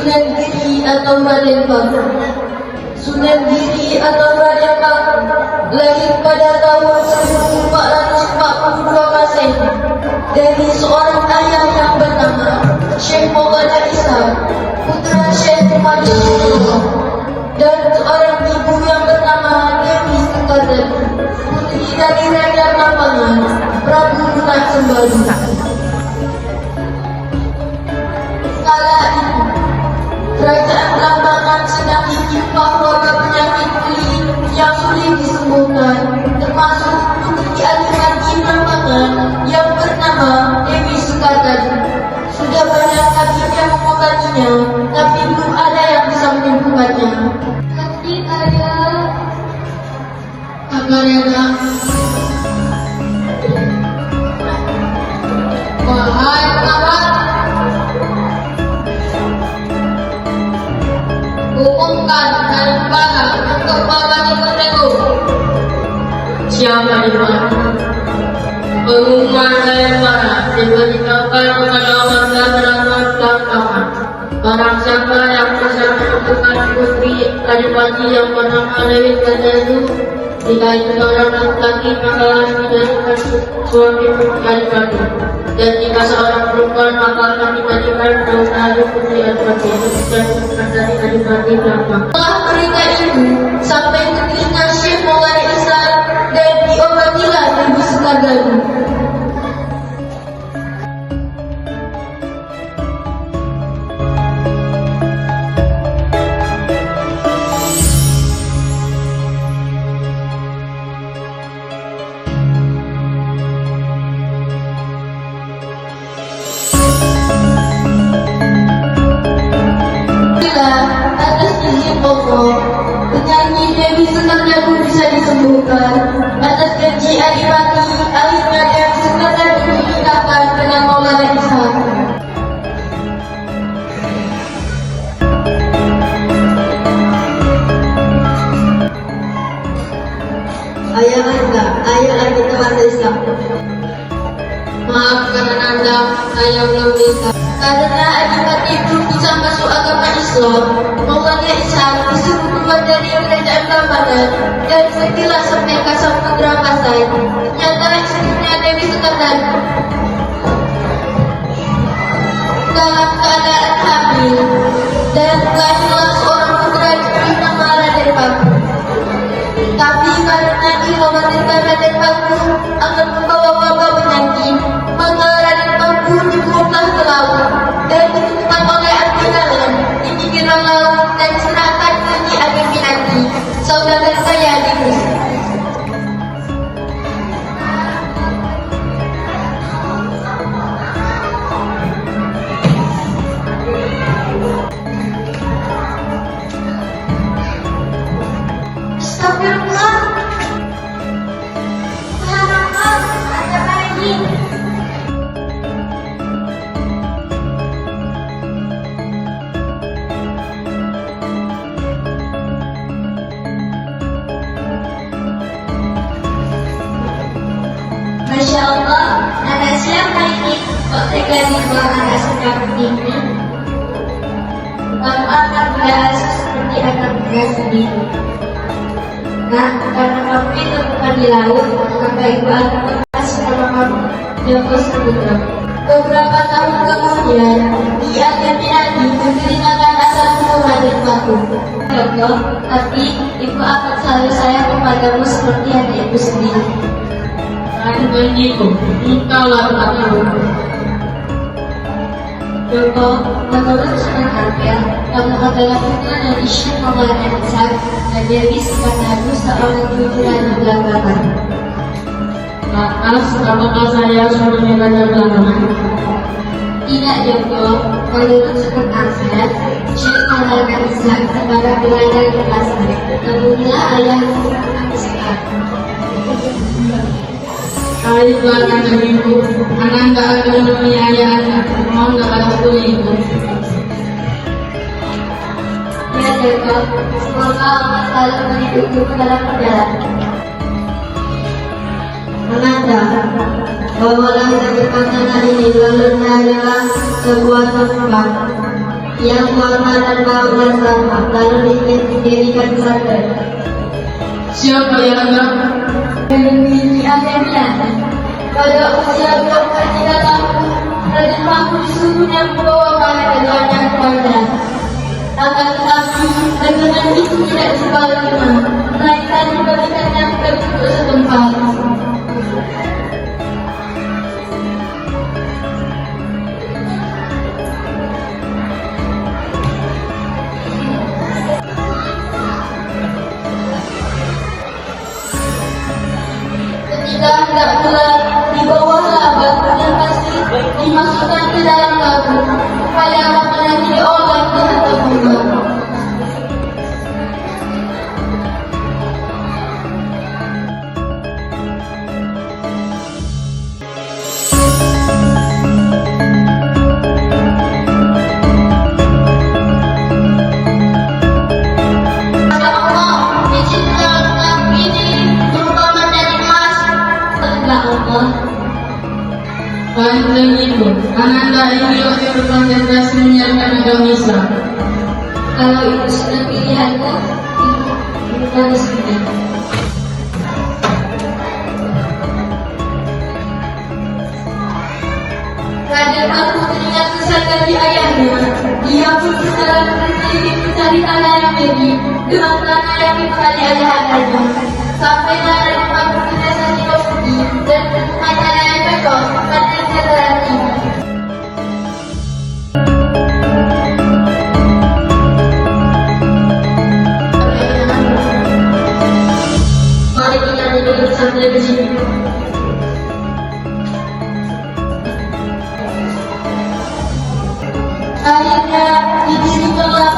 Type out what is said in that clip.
Sunan Giri atau Raden Paku. Sunan Giri atau Raden Paku lahir pada tahun 1442 Masehi dari seorang ayah yang bernama Syekh Maulana Isa, putra Syekh Majid, dan seorang ibu yang bernama Dewi Sukadadi, putri dari Raja Kambangan Prabu Lunak Sembadu. Kala itu, Kerajaan Kambangan sedang ditimpa wabah penyakit kulit yang sulit disembuhkan, termasuk putri Adipati Kambangan yang bernama Dewi Sukadadi. Sudah banyak tabib yang mengobatinya, tapi belum ada yang bisa menyembuhkannya. Tapi ayah, Kabarnya, wahai kawan, umumkan daripada untuk mengobati putriku. siapa di mana? Pengumuman daripada diberitahukan kepada warga Keraton Kambangan. Barang siapa yang bisa menemukan putri Adipati yang bernama Dewi Sukadadi, jika itu seorang laki-laki maka harus dijadikan suami Adipati, dan jika seorang perempuan maka akan dijadikan saudari putri Adipati dan dari Adipati Kambangan. Setelah berita itu sampai ke telinga Syekh Maulana Isa dan diobatilah Dewi Sukadadi. Atas izin Allah, penyanyi Dewi Sukadadi bisa disembuhkan. Atas janji Adipati, akhirnya Dewi Sukadadi dinikahkan dengan Maulana Isa. Ayah anda teman Islam. Maafkan anda, saya belum bisa. Karena Adipati belum bisa masuk agama Islam, Maulana Isa disuruh keluar dari kerajaan Kambangan dan sekilas sampai ke Samudra Pasai. Ternyata istrinya Dewi Sukadadi dalam keadaan hamil dan lahirlah seorang putra diberi nama Raden Paku. Tapi karena dikhawatirkan Raden Paku akan membawa wabah penyakit, maka Raden Paku dibuanglah ke laut dan ditemukan oleh Arjuna di pinggiran laut dan diserahkan ke Nyi Ageng Pinangki, saudagar kaya di Gresik. Astagfirullah. Subhanallah, ada bayi. Masya Allah, anak siapa ini? Kok tega dibuang anak seperti ini? Kamu akan berasa seperti anak muda sendiri. Nah, karena kamu ditemukan di laut, maka ibu akan kasih nama kamu Joko Samudra. Beberapa tahun kemudian, Nyi Ageng Pinangki menceritakan asal usul Raden Paku. Joko, tapi ibu akan selalu sayang kepadamu seperti anak ibu sendiri. Aku janjiku, engkaulah anakku. Joko, menurut Sunan Ampel, kamu adalah putra dari Syekh Maulana Isa dan Dewi Sukadadi seorang cucu Raja Belakangan. Lantas, apakah saya suami Raja Belakangan? Tidak, Joko. Menurut Sunan Ampel, Syekh Maulana Isa sebagai belajar di pasar. Namunlah ayah Isa. Baiklah kanjeng ibu, anak tak akan menemui ayah anak, mohon tak akan ibu. Ya Joko, semoga Allah selalu melindungimu dalam perjalanan. Menanda bahwa lahir dari pasangan ini sebenarnya adalah sebuah tempat yang warna dan baunya sama, lalu didirikan pesantren. Siapa yang enggak? Memiliki akhirnya pada usia 23 tahun, Raden Paku disuruhnya membawa para keduanya kepada. Akan tetapi, dagangan itu tidak sebaliknya, melainkan diberikannya ke penduduk setempat. Ketika hendak pulang, dibawalah batu dan pasir dimasukkan ke dalam batu supaya makanan diolah ke satu bunga. Panjang itu, Ananda ini waktu berkonsentrasi menyiapkan agama Islam. Kalau itu sudah pilihanmu, itu harus begini. Raden Paku teringat pesan dari ayahnya. Dia pun sekarang berkeliling mencari tanah yang medit dengan tanah yang dibekali ayah-ayahnya. Sampailah Raden Paku ke desa Sikomuki dan menemukan tanah yang cocok pada dataran tinggi. Mari kita duduk bersama di sini. Akhirnya didirikanlah